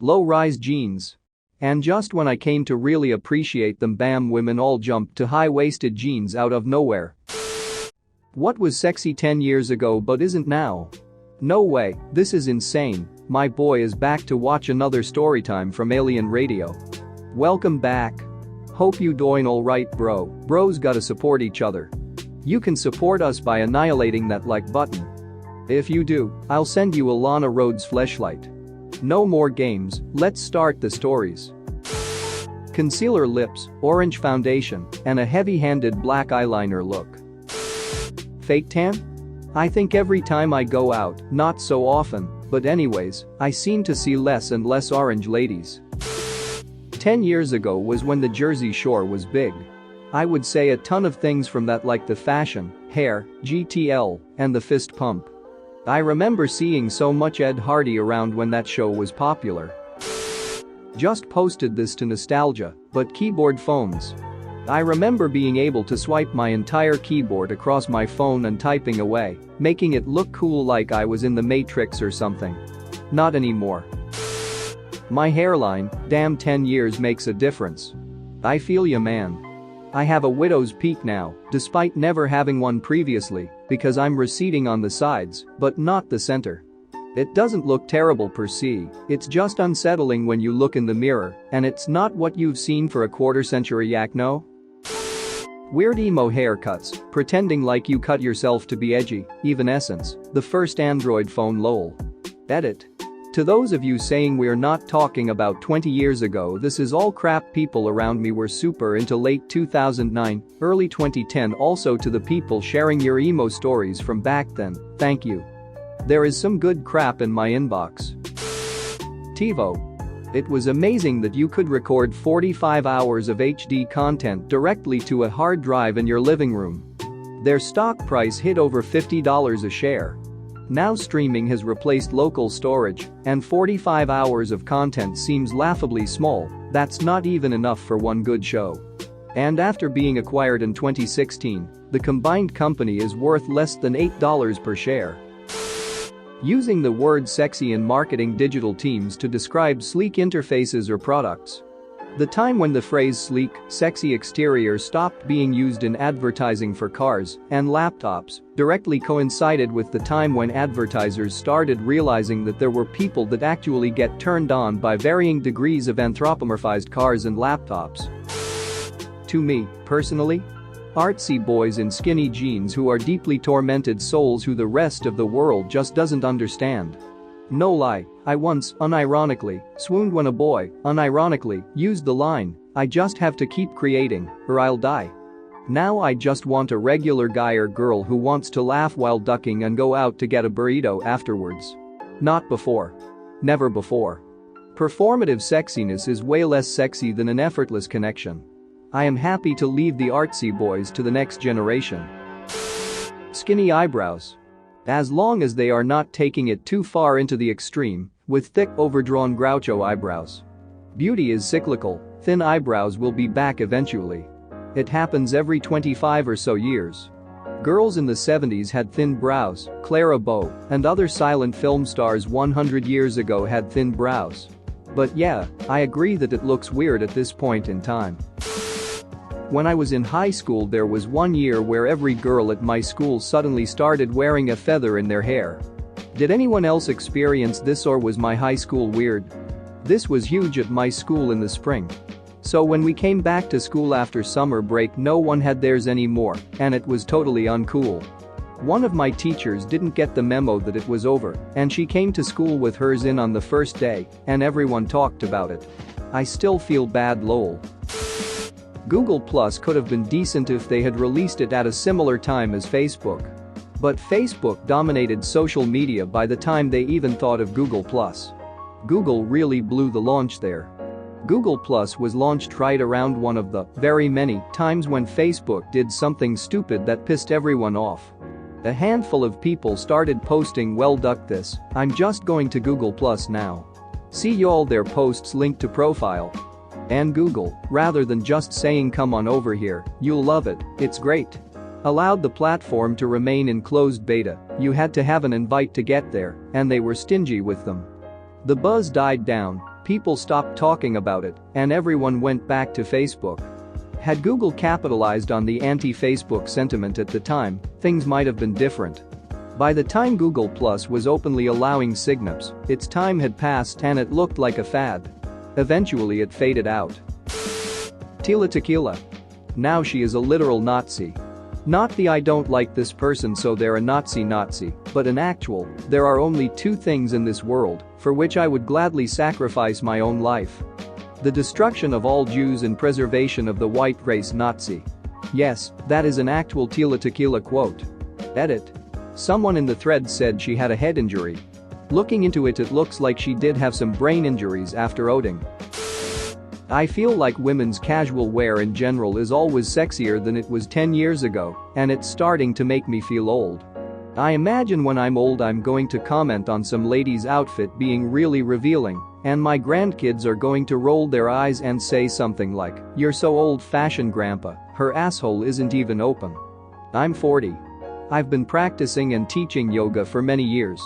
Low-rise jeans. And just when I came to really appreciate them, bam, women all jumped to high-waisted jeans out of nowhere. What was sexy 10 years ago but isn't now? No way, this is insane. My boy is back to watch another storytime from Alien Radio. Welcome back. Hope you doing alright, bro. Bros gotta support each other. You can support us by annihilating that like button. If you do, I'll send you a Lana Rhodes fleshlight. No more games, let's start the stories. Concealer lips, orange foundation, and a heavy-handed black eyeliner look. Fake tan? I think every time I go out, not so often, but anyways, I seem to see less and less orange ladies. 10 years ago was when the Jersey Shore was big. I would say a ton of things from that, like the fashion, hair, GTL, and the fist pump. I remember seeing so much Ed Hardy around when that show was popular. Just posted this to nostalgia, but keyboard phones. I remember being able to swipe my entire keyboard across my phone and typing away, making it look cool like I was in the Matrix or something. Not anymore. My hairline, damn, 10 years makes a difference. I feel ya, man. I have a widow's peak now, despite never having one previously, because I'm receding on the sides, but not the center. It doesn't look terrible per se, it's just unsettling when you look in the mirror, and it's not what you've seen for a quarter-century yak, no? Weird emo haircuts, pretending like you cut yourself to be edgy, Evanescence, the first Android phone, lol. Edit. To those of you saying we're not talking about 20 years ago, this is all crap. People around me were super into late 2009, early 2010. Also to the people sharing your emo stories from back then, thank you. There is some good crap in my inbox. TiVo. It was amazing that you could record 45 hours of HD content directly to a hard drive in your living room. Their stock price hit over $50 a share. Now streaming has replaced local storage, and 45 hours of content seems laughably small. That's not even enough for one good show. And after being acquired in 2016, the combined company is worth less than $8 per share. Using the word sexy in marketing digital teams to describe sleek interfaces or products. The time when the phrase sleek, sexy exterior stopped being used in advertising for cars and laptops directly coincided with the time when advertisers started realizing that there were people that actually get turned on by varying degrees of anthropomorphized cars and laptops. To me, personally, artsy boys in skinny jeans who are deeply tormented souls who the rest of the world just doesn't understand. No lie, I once, unironically, swooned when a boy, unironically, used the line, "I just have to keep creating, or I'll die." Now I just want a regular guy or girl who wants to laugh while ducking and go out to get a burrito afterwards. Not before. Never before. Performative sexiness is way less sexy than an effortless connection. I am happy to leave the artsy boys to the next generation. Skinny eyebrows. As long as they are not taking it too far into the extreme, with thick overdrawn Groucho eyebrows. Beauty is cyclical, thin eyebrows will be back eventually. It happens every 25 or so years. Girls in the 70s had thin brows, Clara Bow and other silent film stars 100 years ago had thin brows. But yeah, I agree that it looks weird at this point in time. When I was in high school, there was one year where every girl at my school suddenly started wearing a feather in their hair. Did anyone else experience this, or was my high school weird? This was huge at my school in the spring. So when we came back to school after summer break, no one had theirs anymore, and it was totally uncool. One of my teachers didn't get the memo that it was over, and she came to school with hers in on the first day, and everyone talked about it. I still feel bad, lol. Google Plus could have been decent if they had released it at a similar time as Facebook. But Facebook dominated social media by the time they even thought of Google Plus. Google really blew the launch there. Google Plus was launched right around one of the very many times when Facebook did something stupid that pissed everyone off. A handful of people started posting, "Well, duck this, I'm just going to Google Plus now." See all their posts linked to profile. And Google, rather than just saying "come on over here, you'll love it, it's great," allowed the platform to remain in closed beta. You had to have an invite to get there, and they were stingy with them. The buzz died down, People stopped talking about it, and everyone went back to Facebook. Had Google capitalized on the anti-Facebook sentiment at the time, things might have been different. By the time Google Plus was openly allowing signups, its time had passed and it looked like a fad. Eventually it faded out. Tila Tequila. Now she is a literal Nazi. Not the "I don't like this person so they're a Nazi," but an actual, "There are only two things in this world for which I would gladly sacrifice my own life. The destruction of all Jews and preservation of the white race Nazi." Yes, that is an actual Tila Tequila quote. Edit. Someone in the thread said she had a head injury. Looking into it, it looks like she did have some brain injuries after outing. I feel like women's casual wear in general is always sexier than it was 10 years ago, and it's starting to make me feel old. I imagine when I'm old I'm going to comment on some lady's outfit being really revealing, and my grandkids are going to roll their eyes and say something like, "You're so old-fashioned, Grandpa, her asshole isn't even open." I'm 40. I've been practicing and teaching yoga for many years.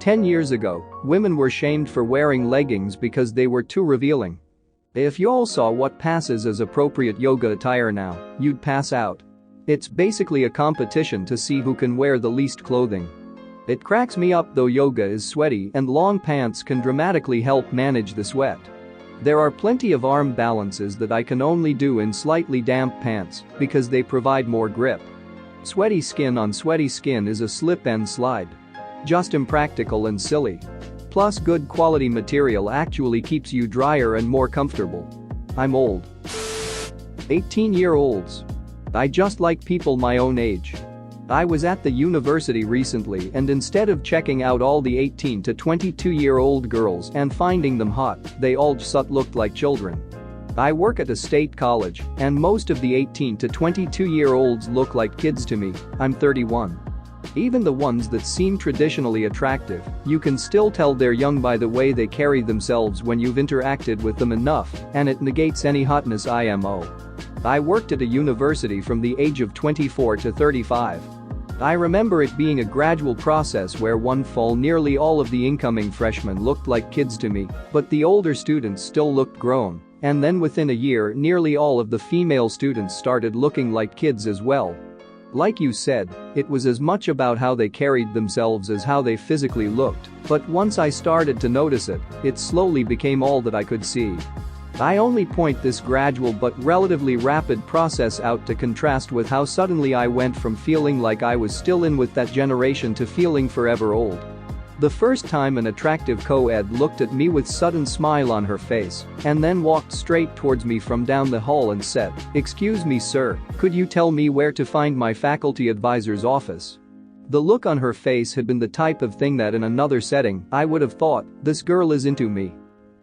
10 years ago, women were shamed for wearing leggings because they were too revealing. If you all saw what passes as appropriate yoga attire now, you'd pass out. It's basically a competition to see who can wear the least clothing. It cracks me up though yoga is sweaty and long pants can dramatically help manage the sweat. There are plenty of arm balances that I can only do in slightly damp pants because they provide more grip. Sweaty skin on sweaty skin is a slip and slide. Just impractical and silly. Plus good quality material actually keeps you drier and more comfortable. I'm old. 18-year-olds. I just like people my own age. I was at the university recently and instead of checking out all the 18 to 22-year-old girls and finding them hot, they all just looked like children. I work at a state college, and most of the 18 to 22-year-olds look like kids to me. I'm 31. Even the ones that seem traditionally attractive, you can still tell they're young by the way they carry themselves when you've interacted with them enough, and it negates any hotness IMO. I worked at a university from the age of 24 to 35. I remember it being a gradual process where one fall nearly all of the incoming freshmen looked like kids to me, but the older students still looked grown, and then within a year nearly all of the female students started looking like kids as well. Like you said, it was as much about how they carried themselves as how they physically looked, but once I started to notice it, it slowly became all that I could see. I only point this gradual but relatively rapid process out to contrast with how suddenly I went from feeling like I was still in with that generation to feeling forever old. The first time an attractive co-ed looked at me with sudden smile on her face and then walked straight towards me from down the hall and said, "Excuse me sir, could you tell me where to find my faculty advisor's office?" The look on her face had been the type of thing that in another setting I would have thought, "This girl is into me."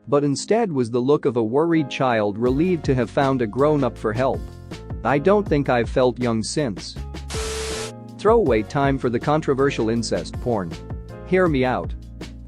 But instead was the look of a worried child relieved to have found a grown-up for help. I don't think I've felt young since. Throwaway time for the controversial incest porn. Hear me out.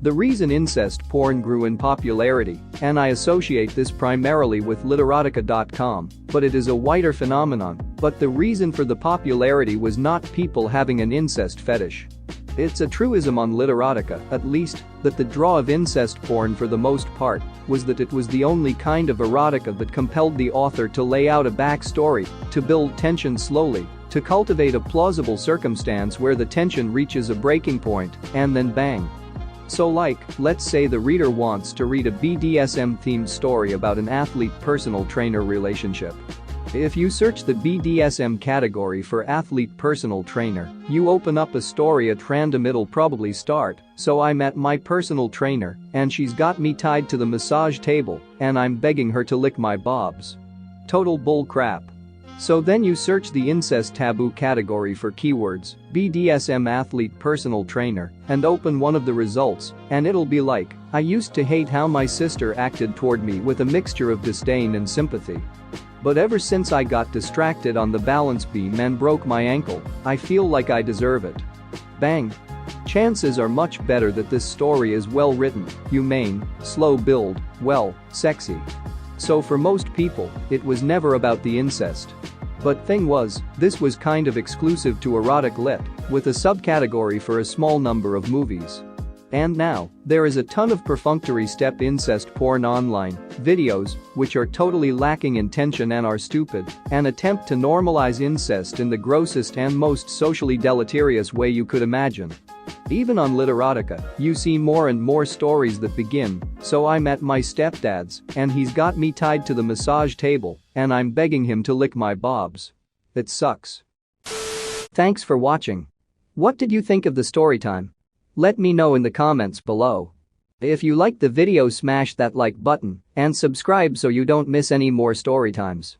The reason incest porn grew in popularity, and I associate this primarily with literotica.com, but it is a wider phenomenon, but the reason for the popularity was not people having an incest fetish. It's a truism on Literotica, at least, that the draw of incest porn for the most part was that it was the only kind of erotica that compelled the author to lay out a backstory, to build tension slowly, to cultivate a plausible circumstance where the tension reaches a breaking point, and then bang. So let's say the reader wants to read a BDSM-themed story about an athlete-personal trainer relationship. If you search the BDSM category for athlete personal trainer, you open up a story at random. It'll probably start, "So I met my personal trainer, and she's got me tied to the massage table, and I'm begging her to lick my bobs." Total bull crap. So then you search the incest taboo category for keywords, BDSM athlete personal trainer, and open one of the results, and it'll be like, "I used to hate how my sister acted toward me," with a mixture of disdain and sympathy. "But ever since I got distracted on the balance beam and broke my ankle, I feel like I deserve it." Bang. Chances are much better that this story is well written, humane, slow build, well, sexy. So for most people, it was never about the incest. But thing was, this was kind of exclusive to erotic lit, with a subcategory for a small number of movies. And now, there is a ton of perfunctory step incest porn online, videos, which are totally lacking in tension and are stupid, an attempt to normalize incest in the grossest and most socially deleterious way you could imagine. Even on Literotica, you see more and more stories that begin, "So I met my stepdad's, and he's got me tied to the massage table, and I'm begging him to lick my bobs." It sucks. Thanks for watching. What did you think of the story time? Let me know in the comments below. If you liked the video, smash that like button and subscribe so you don't miss any more story times.